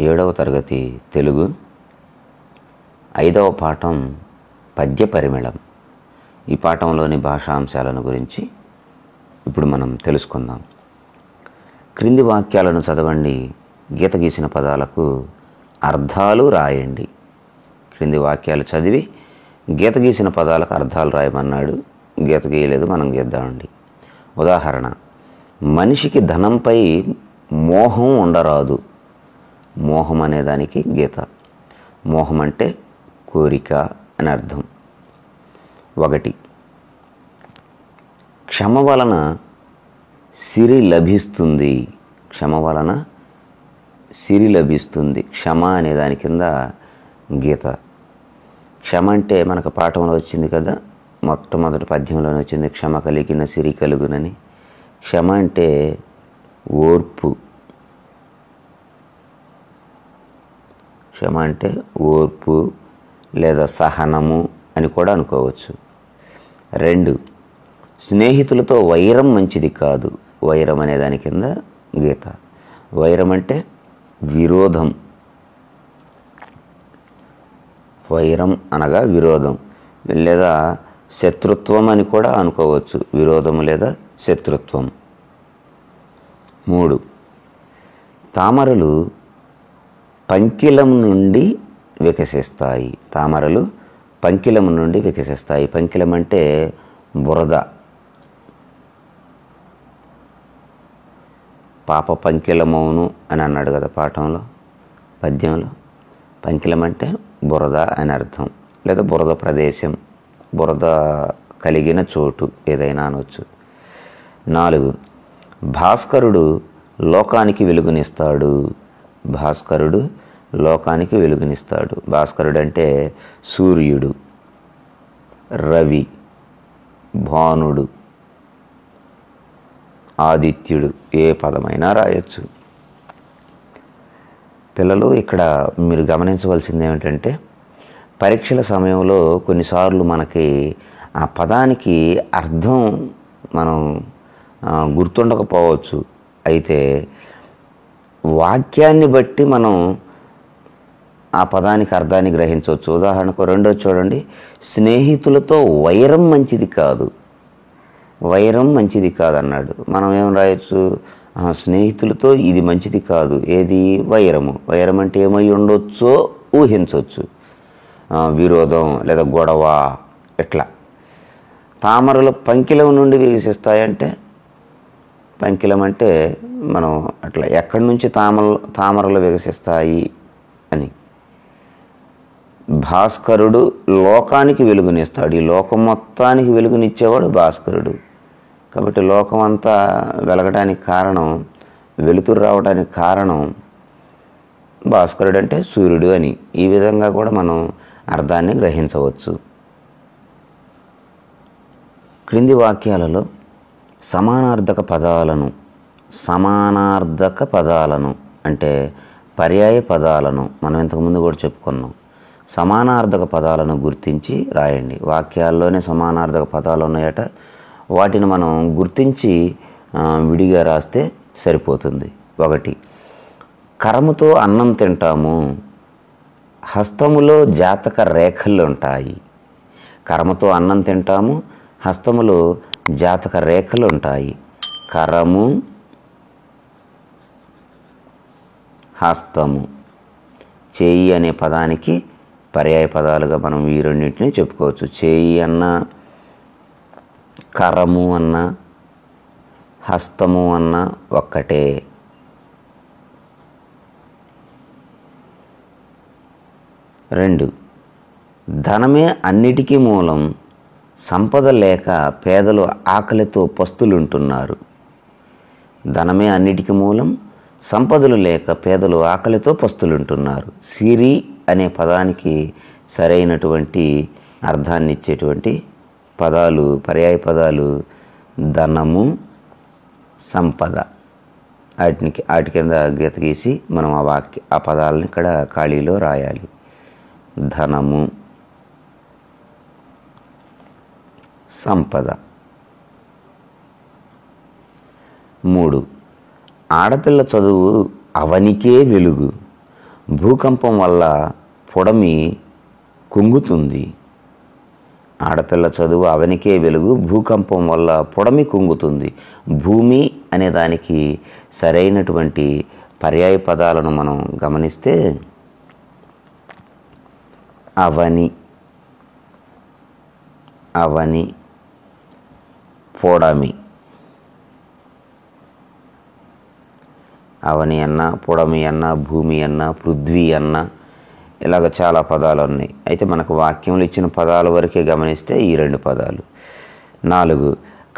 7వ తరగతి తెలుగు 5వ పాఠం పద్య పరిమళం. ఈ పాఠంలోని భాషాంశాలను గురించి ఇప్పుడు మనం తెలుసుకుందాం. క్రింది వాక్యాలను చదవండి. గీత గీసిన పదాలకు అర్థాలు రాయండి. క్రింది వాక్యాలు చదివి గీత గీసిన పదాలకు అర్థాలు రాయమన్నాడు. గీత గీయలేదు, మనం గీద్దామండి. ఉదాహరణ: మనిషికి ధనంపై మోహం ఉండరాదు. మోహం అనేదానికి గీత. మోహం అంటే కోరిక అని అర్థం. 1. క్షమ వలన సిరి లభిస్తుంది. క్షమ వలన సిరి లభిస్తుంది. క్షమ అనే దాని కింద గీత. క్షమ అంటే మనకు పాఠంలో వచ్చింది కదా, మొట్టమొదటి పద్యంలోనే వచ్చింది, క్షమ కలిగిన సిరి కలుగునని. క్షమ అంటే ఓర్పు. క్షమ అంటే ఓర్పు లేదా సహనము అని కూడా అనుకోవచ్చు. 2. స్నేహితులతో వైరం మంచిది కాదు. వైరం అనే దాని కింద గీత. వైరం అంటే విరోధం. వైరం అనగా విరోధం లేదా శత్రుత్వం అని కూడా అనుకోవచ్చు. విరోధము లేదా శత్రుత్వం. 3. తామరలు పంకిలం నుండి వికసిస్తాయి. తామరలు పంకిలం నుండి వికసిస్తాయి. పంకిలం అంటే బురద. పాప పంకిలమౌను అని అన్నాడు కదా పాఠంలో, పద్యంలో. పంకిలం అంటే బురద అని అర్థం, లేదా బురద ప్రదేశం, బురద కలిగిన చోటు ఏదైనా అనవచ్చు. 4. భాస్కరుడు లోకానికి వెలుగునిస్తాడు. భాస్కరుడు లోకానికి వెలుగునిస్తాడు. భాస్కరుడు అంటే సూర్యుడు, రవి, భానుడు, ఆదిత్యుడు, ఏ పదమైనా రాయొచ్చు. పిల్లలు, ఇక్కడ మీరు గమనించవలసింది ఏమిటంటే, పరీక్షల సమయంలో కొన్నిసార్లు మనకి ఆ పదానికి అర్థం మనం గుర్తుండకపోవచ్చు. అయితే వాక్యాన్ని బట్టి మనం ఆ పదానికి అర్థాన్ని గ్రహించవచ్చు. ఉదాహరణకు 2 చూడండి. స్నేహితులతో వైరం మంచిది కాదు. వైరం మంచిది కాదన్నాడు. మనం ఏం రాయొచ్చు? స్నేహితులతో ఇది మంచిది కాదు. ఏది? వైరము. వైరం అంటే ఏమై ఉండొచ్చో ఊహించవచ్చు. విరోధం లేదా గొడవ, ఇట్లా. తామరలు పంకిలం నుండి వికసిస్తాయంటే, పంకిలం అంటే మనం అట్లా ఎక్కడి నుంచి తామరలు వికసిస్తాయి అని. భాస్కరుడు లోకానికి వెలుగునిస్తాడు. ఈ లోకం మొత్తానికి వెలుగునిచ్చేవాడు భాస్కరుడు. కాబట్టి లోకం అంతా వెలగడానికి కారణం, వెలుతురు రావడానికి కారణం భాస్కరుడు అంటే సూర్యుడు అని. ఈ విధంగా కూడా మనం అర్థాన్ని గ్రహించవచ్చు. క్రింది వాక్యాలలో సమానార్థక పదాలను అంటే పర్యాయ పదాలను మనం ఇంతకుముందు కూడా చెప్పుకున్నాం. సమానార్థక పదాలను గుర్తించి రాయండి. వాక్యాల్లోనే సమానార్థక పదాలు ఉన్నాయట. వాటిని మనం గుర్తించి విడిగా రాస్తే సరిపోతుంది. 1. కరముతో అన్నం తింటాము. హస్తములో జాతక రేఖలు ఉంటాయి. కరముతో అన్నం తింటాము, హస్తములో జాతక రేఖలు ఉంటాయి. కరము, హస్తము. చేయి అనే పదానికి పర్యాయ పదాలుగా మనం ఈ రెండింటిని చెప్పుకోవచ్చు. చేయి అన్న, కరము అన్న, హస్తము అన్న ఒక్కటే. 2. ధనమే అన్నిటికీ మూలం. సంపద లేక పేదలు ఆకలితో పస్తులుంటున్నారు. ధనమే అన్నిటికీ మూలం. సంపదలు లేక పేదలు ఆకలితో పస్తులుంటున్నారు. సిరి అనే పదానికి సరైనటువంటి అర్థాన్ని ఇచ్చేటువంటి పదాలు, పర్యాయ పదాలు ధనము, సంపద. వాటి కింద గీత గీసి మనం ఆ పదాలను ఇక్కడ ఖాళీలో రాయాలి. ధనము, సంపద. 3. ఆడపిల్ల చదువు అవనికే వెలుగు. భూకంపం వల్ల పొడమి కుంగుతుంది. ఆడపిల్ల చదువు అవనికే వెలుగు, భూకంపం వల్ల పొడమి కుంగుతుంది. భూమి అనే దానికి సరైనటువంటి పర్యాయ పదాలను మనం గమనిస్తే అవని, అవని, పొడమి. అవని అన్న, పొడమి అన్న, భూమి అన్న, పృథ్వీ అన్న, ఇలాగ చాలా పదాలు ఉన్నాయి. అయితే మనకు వాక్యంలో ఇచ్చిన పదాల వరకే గమనిస్తే ఈ 2 పదాలు. 4,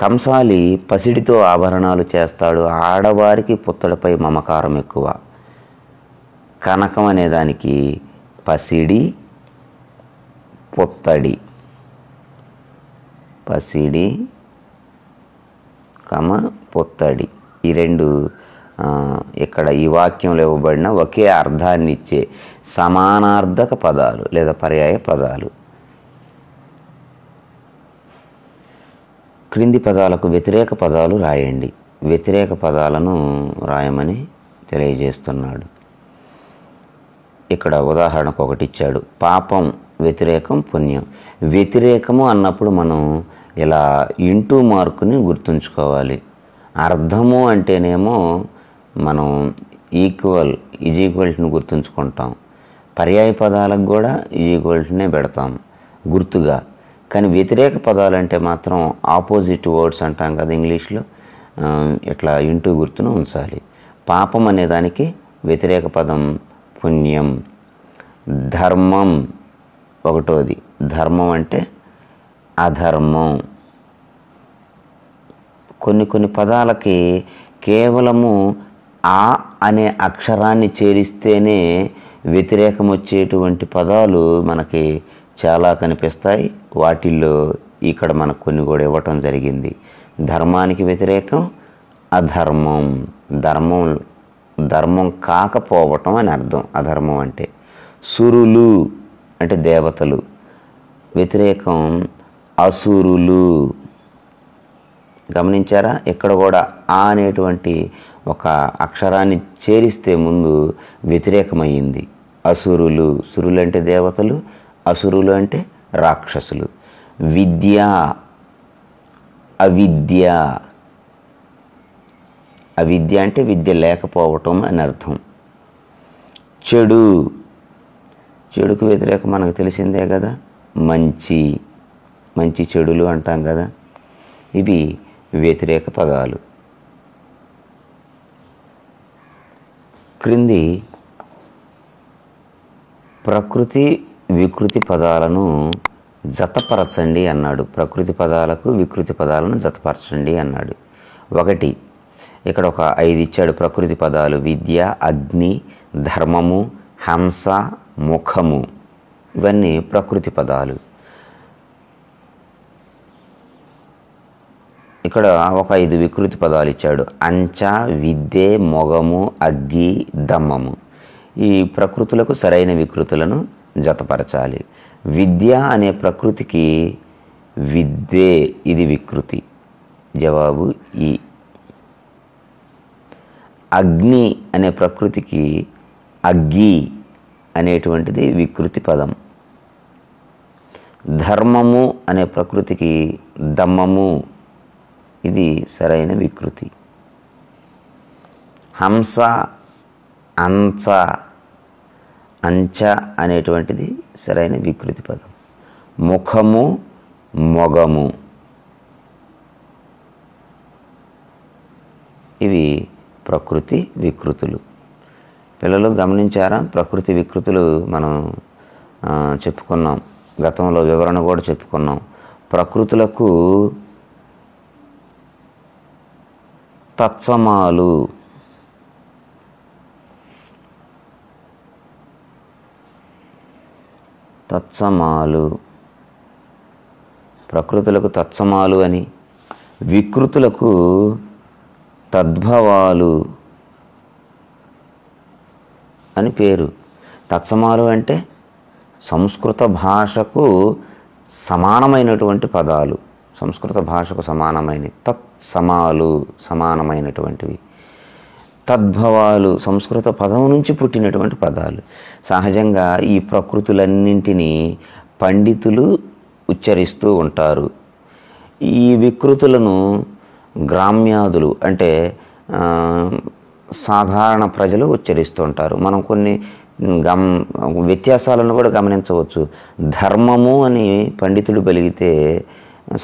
కంసాలి పసిడితో ఆభరణాలు చేస్తాడు, ఆడవారికి పుత్తడిపై మమకారం ఎక్కువ. కనకం అనేదానికి పసిడి, పుత్తడి, పసిడి, పుత్తడి, ఈ 2 ఇక్కడ ఈ వాక్యంలో ఇవ్వబడిన ఒకే అర్థాన్ని ఇచ్చే సమానార్థక పదాలు లేదా పర్యాయ పదాలు. క్రింది పదాలకు వ్యతిరేక పదాలు రాయండి. వ్యతిరేక పదాలను రాయమని తెలియజేస్తున్నాడు. ఇక్కడ ఉదాహరణకు ఒకటి ఇచ్చాడు. పాపం వ్యతిరేకం, పుణ్యం. వ్యతిరేకము అన్నప్పుడు మనం ఇలా ఇంటూ మార్కుని గుర్తుంచుకోవాలి. అర్థము అంటేనేమో మనం ఈక్వల్ని గుర్తుంచుకుంటాం. పర్యాయ పదాలకు కూడా ఈక్వల్నే పెడతాం గుర్తుగా. కానీ వ్యతిరేక పదాలు అంటే మాత్రం ఆపోజిట్ వర్డ్స్ అంటాం కదా ఇంగ్లీష్లో, ఇట్లా ఇంటూ గుర్తును ఉంచాలి. పాపం అనేదానికి వ్యతిరేక పదం పుణ్యం. ధర్మం ఒకటోది. ధర్మం అంటే అధర్మం. కొన్ని పదాలకి కేవలము ఆ అనే అక్షరాన్ని చేరిస్తేనే వ్యతిరేకం వచ్చేటువంటి పదాలు మనకి చాలా కనిపిస్తాయి. వాటిల్లో ఇక్కడ మనకు కొన్ని కూడా ఇవ్వటం జరిగింది. ధర్మానికి వ్యతిరేకం అధర్మం. ధర్మం కాకపోవటం అని అర్థం అధర్మం అంటే. సురులు అంటే దేవతలు, వ్యతిరేకం అసురులు. గమనించారా? ఇక్కడ కూడా ఆ అనేటువంటి ఒక అక్షరాన్ని చేరిస్తే ముందు వ్యతిరేకమయ్యింది. అసురులు. సురులు అంటే దేవతలు, అసురులు అంటే రాక్షసులు. విద్య, అవిద్య. అవిద్య అంటే విద్య లేకపోవటం అని అర్థం. చెడు. చెడుకు వ్యతిరేకం మనకు తెలిసిందే కదా, మంచి. మంచి చెడులు అంటాం కదా. ఇవి వ్యతిరేక పదాలు. క్రింది ప్రకృతి వికృతి పదాలను జతపరచండి అన్నాడు. ప్రకృతి పదాలకు వికృతి పదాలను జతపరచండి అన్నాడు. 1 ఇక్కడ ఒక 5 ఇచ్చాడు ప్రకృతి పదాలు. విద్య, అగ్ని, ధర్మము, హంస, ముఖము. ఇవన్నీ ప్రకృతి పదాలు. ఇక్కడ ఒక 5 వికృతి పదాలు ఇచ్చాడు. అంచ, విద్యే, మొగము, అగ్గి, దమ్మము. ఈ ప్రకృతులకు సరైన వికృతులను జతపరచాలి. విద్య అనే ప్రకృతికి విద్యే, ఇది వికృతి. జవాబు ఈ. అగ్ని అనే ప్రకృతికి అగ్గి అనేటువంటిది వికృతి పదం. ధర్మము అనే ప్రకృతికి దమ్మము, ఇది సరైన వికృతి. హంస, అంచ, అంచ అనేటువంటిది సరైన వికృతి పదం. ముఖము, మొగము, ఇవి ప్రకృతి వికృతులు. పిల్లలు గమనించారా? ప్రకృతి వికృతులు మనం చెప్పుకున్నాం, గతంలో వివరణ కూడా చెప్పుకున్నాం. ప్రకృతులకు తత్సమాలు. తత్సమాలు, ప్రకృతులకు తత్సమాలు అని, వికృతులకు తద్భవాలు అని పేరు. తత్సమాలు అంటే సంస్కృత భాషకు సమానమైనటువంటి పదాలు. సంస్కృత భాషకు సమానమైనవి తత్సమాలు, సమానమైనటువంటివి. తద్భవాలు సంస్కృత పదం నుంచి పుట్టినటువంటి పదాలు. సహజంగా ఈ ప్రకృతులన్నింటినీ పండితులు ఉచ్చరిస్తూ ఉంటారు. ఈ వికృతులను గ్రామ్యాదులు అంటే సాధారణ ప్రజలు ఉచ్చరిస్తూ ఉంటారు. మనం కొన్ని వ్యత్యాసాలను కూడా గమనించవచ్చు. ధర్మము అని పండితుడు పలికితే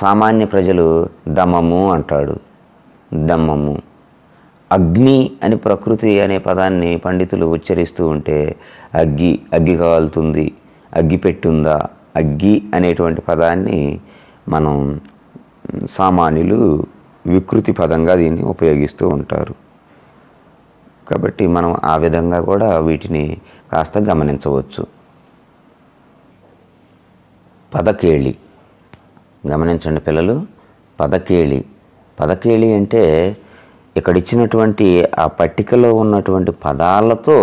సామాన్య ప్రజలు దమము అంటాడు, దమ్మము. అగ్ని అని ప్రకృతి అనే పదాన్ని పండితులు ఉచ్చరిస్తూ ఉంటే అగ్గి కాలుతుంది, అగ్గి పెట్టుందా, అగ్గి అనేటువంటి పదాన్ని మనం సామాన్యులు వికృతి పదంగా దీన్ని ఉపయోగిస్తూ ఉంటారు. కాబట్టి మనం ఆ విధంగా కూడా వీటిని కాస్త గమనించవచ్చు. పదకేళి గమనించండి పిల్లలు. పదకేళి అంటే ఇక్కడ ఇచ్చినటువంటి ఆ పట్టికలో ఉన్నటువంటి పదాలతో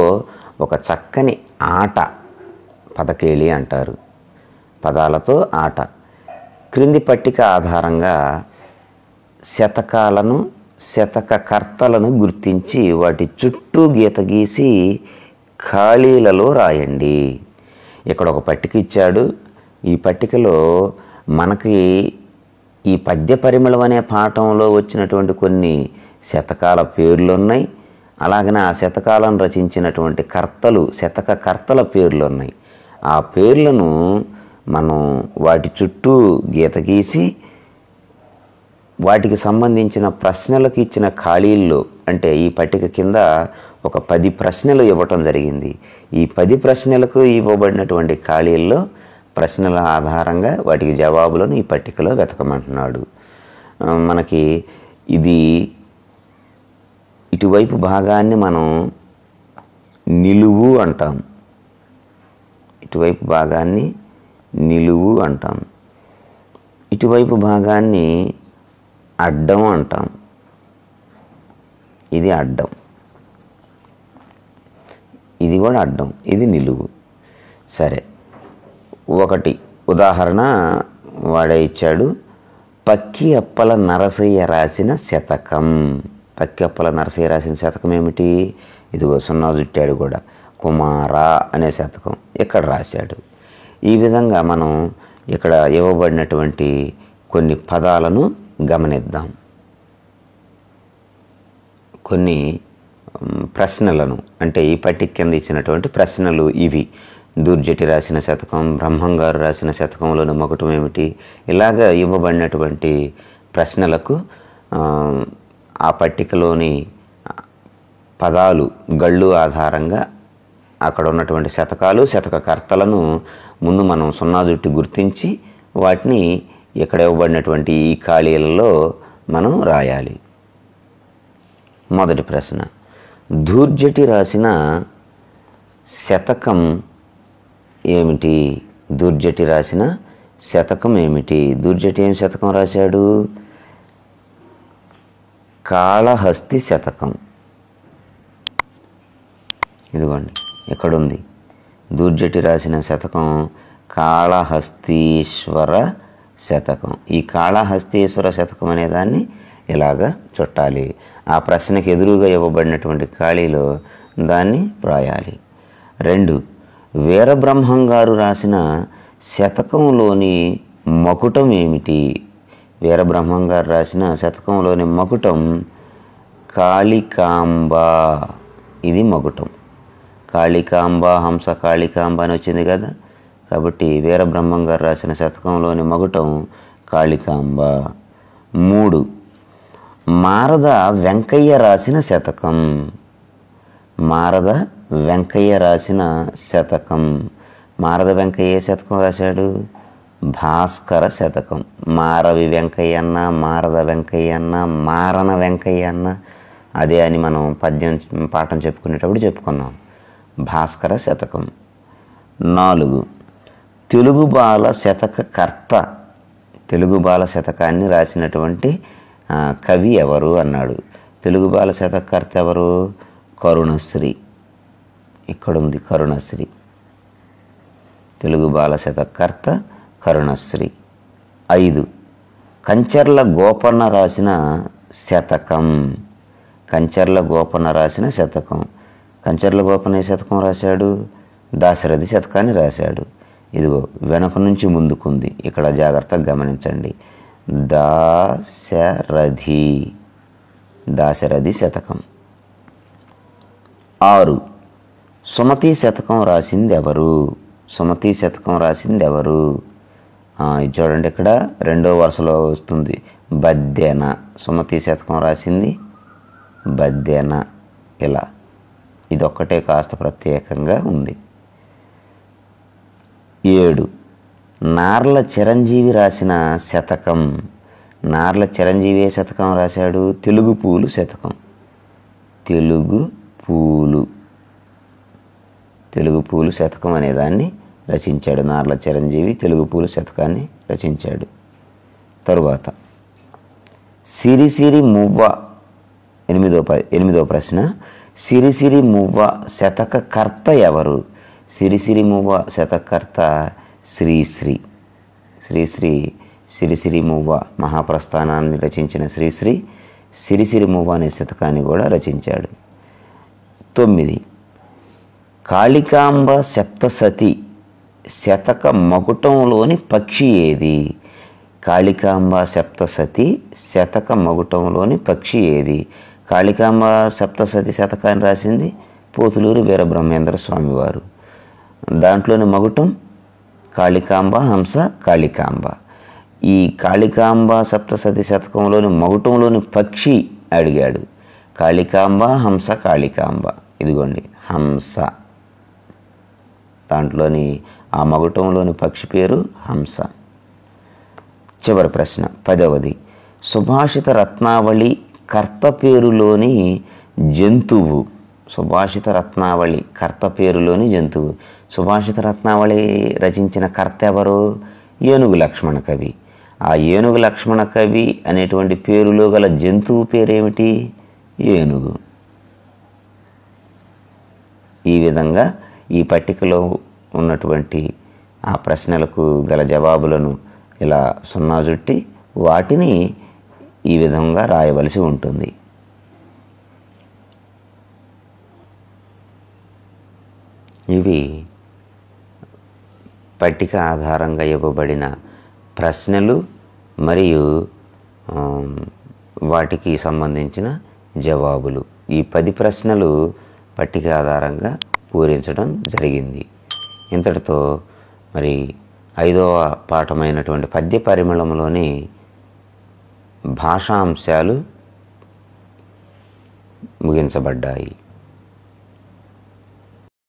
ఒక చక్కని ఆట పదకేళి అంటారు. పదాలతో ఆట. క్రింది పట్టిక ఆధారంగా శతకాలను, శతక కర్తలను గుర్తించి వాటి చుట్టూ గీత గీసి ఖాళీలలో రాయండి. ఇక్కడ ఒక పట్టిక ఇచ్చాడు. ఈ పట్టికలో మనకి ఈ పద్య పరిమళం అనే పాఠంలో వచ్చినటువంటి కొన్ని శతకాల పేర్లు ఉన్నాయి. అలాగనే ఆ శతకాలను రచించినటువంటి కర్తలు, శతక కర్తల పేర్లు ఉన్నాయి. ఆ పేర్లను మనం వాటి చుట్టూ గీత గీసి వాటికి సంబంధించిన ప్రశ్నలకు ఇచ్చిన ఖాళీల్లో, అంటే ఈ పట్టిక కింద ఒక 10 ప్రశ్నలు ఇవ్వటం జరిగింది. ఈ 10 ప్రశ్నలకు ఇవ్వబడినటువంటి ఖాళీల్లో ప్రశ్నల ఆధారంగా వాటికి జవాబులను ఈ పట్టికలో వెతకమంటున్నాడు. మనకి ఇది ఇటువైపు భాగాన్ని మనం నిలువు అంటాం. ఇటువైపు భాగాన్ని నిలువు అంటాం. ఇటువైపు భాగాన్ని అడ్డం అంటాం. ఇది అడ్డం, ఇది కూడా అడ్డం, ఇది నిలువు. సరే, ఒకటి ఉదాహరణ వాడే ఇచ్చాడు. పక్కి అప్పల నరసయ్య రాసిన శతకం. పక్కి అప్పల నరసయ్య రాసిన శతకం ఏమిటి? ఇదిగో సున్నా చుట్టాడు కూడా. కుమార అనే శతకం ఇక్కడ రాశాడు. ఈ విధంగా మనం ఇక్కడ ఇవ్వబడినటువంటి కొన్ని పదాలను గమనిద్దాం. కొన్ని ప్రశ్నలను, అంటే ఈ పట్టిక కింద ఇచ్చినటువంటి ప్రశ్నలు ఇవి. దూర్జటి రాసిన శతకం, బ్రహ్మంగారు రాసిన శతకంలోని మొకటం ఏమిటి? ఇలాగ ఇవ్వబడినటువంటి ప్రశ్నలకు ఆ పట్టికలోని పదాలు గళ్ళు ఆధారంగా అక్కడ ఉన్నటువంటి శతకాలు, శతక కర్తలను ముందు మనం సున్నా చుట్టి గుర్తించి వాటిని ఇక్కడ ఇవ్వబడినటువంటి ఈ ఖాళీలలో మనం రాయాలి. మొదటి ప్రశ్న, దూర్జటి రాసిన శతకం ఏమిటి? దూర్జటి రాసిన శతకం ఏమిటి? దూర్జటి ఏం శతకం రాశాడు? కాళహస్తి శతకం. ఇదిగోండి ఎక్కడుంది? దూర్జటి రాసిన శతకం కాళహస్తీశ్వర శతకం. ఈ కాళహస్తీశ్వర శతకం అనే దాన్ని ఇలాగ చుట్టాలి. ఆ ప్రశ్నకి ఎదురుగా ఇవ్వబడినటువంటి ఖాళీలో దాన్ని రాయాలి. 2, వీరబ్రహ్మంగారు రాసిన శతకంలోని మకుటం ఏమిటి? వీరబ్రహ్మంగారు రాసిన శతకంలోని మకుటం కాళికాంబ. ఇది మకుటం. కాళికాంబ, హంస కాళికాంబ అని వచ్చింది కదా. కాబట్టి వీరబ్రహ్మంగారు రాసిన శతకంలోని మకుటం కాళికాంబ. 3, మారద వెంకయ్య రాసిన శతకం. మారద వెంకయ్య రాసిన శతకం. మారద వెంకయ్య శతకం రాశాడు? భాస్కర శతకం. మారవి వెంకయ్య అన్న, మారద వెంకయ్య అన్న, మారన వెంకయ్య అన్న అదే అని మనం పాఠం చెప్పుకునేటప్పుడు చెప్పుకున్నాం. భాస్కర శతకం. 4, తెలుగు బాల శతక కర్త. తెలుగు బాల శతకాన్ని రాసినటువంటి కవి ఎవరు అన్నాడు. తెలుగు బాల శతకర్త ఎవరు? కరుణశ్రీ. ఇక్కడుంది కరుణశ్రీ. తెలుగు బాల శతకర్త కరుణశ్రీ. 5, కంచర్ల గోపన్న రాసిన శతకం. కంచర్ల గోపన్న రాసిన శతకం. కంచర్ల గోపన్న ఏ శతకం రాశాడు? దాశరథి శతకాన్ని రాశాడు. ఇదిగో వెనక నుంచి ముందుకుంది, ఇక్కడ జాగ్రత్తగా గమనించండి. దాశరథి శతకం. 6. సుమతి శతకం రాసింది ఎవరు? సుమతి శతకం రాసింది ఎవరు? ఇది చూడండి, ఇక్కడ 2వ వరుసలో వస్తుంది, బద్దెన. సుమతి శతకం రాసింది బద్దెన. ఇలా ఇదొక్కటే కాస్త ప్రత్యేకంగా ఉంది. 7. నార్ల చిరంజీవి రాసిన శతకం. నార్ల చిరంజీవి ఏ శతకం రాశాడు? తెలుగు పూలు శతకం. తెలుగు పూలు శతకం అనేదాన్ని రచించాడు. నార్ల చిరంజీవి తెలుగు పూలు శతకాన్ని రచించాడు. తరువాత సిరిసిరి మువ్వ 8వ ప్రశ్న. సిరిసిరి మువ్వ శతక కర్త ఎవరు? సిరిసిరి మువ్వ శతకర్త శ్రీశ్రీ. సిరిసిరి మువ్వ మహాప్రస్థానాన్ని రచించిన శ్రీశ్రీ సిరిసిరి మువ్వ అనే శతకాన్ని కూడా రచించాడు. 9. కాళికాంబ సప్తసతి శతక మకుటంలోని పక్షి ఏది? కాళికాంబ సప్తసతి శతక మకుటంలోని పక్షి ఏది? కాళికాంబ సప్తసతి శతకాన్ని రాసింది పోతులూరి వీరబ్రహ్మేంద్ర స్వామివారు. దాంట్లోని మగుటం కాళికాంబ, హంస, కాళికాంబ. ఈ కాళికాంబ సప్తసతి శతకంలోని మగుటంలోని పక్షి అడిగాడు. కాళికాంబ, హంస, కాళికాంబ. ఇదిగోండి హంస. దాంట్లోని ఆ మగుటంలోని పక్షి పేరు హంస. చివరి ప్రశ్న 10వది. సుభాషిత రత్నావళి కర్త పేరులోని జంతువు. సుభాషిత రత్నావళి కర్త పేరులోని జంతువు. సుభాషిత రత్నావళి రచించిన కర్త ఎవరు? ఏనుగు లక్ష్మణ కవి. ఆ ఏనుగు లక్ష్మణ కవి అనేటువంటి పేరులో గల జంతువు పేరేమిటి? ఏనుగు. ఈ విధంగా ఈ పట్టికలో ఉన్నటువంటి ఆ ప్రశ్నలకు గల జవాబులను ఇలా సున్నా చుట్టి వాటిని ఈ విధంగా రాయవలసి ఉంటుంది. ఇవి పట్టిక ఆధారంగా ఇవ్వబడిన ప్రశ్నలు మరియు వాటికి సంబంధించిన జవాబులు. ఈ 10 ప్రశ్నలు పట్టిక ఆధారంగా పూరించడం జరిగింది. ఇంతటితో మరి 5వ పాఠమైనటువంటి పద్య పరిమళంలోని భాషాంశాలు ముగించబడ్డాయి.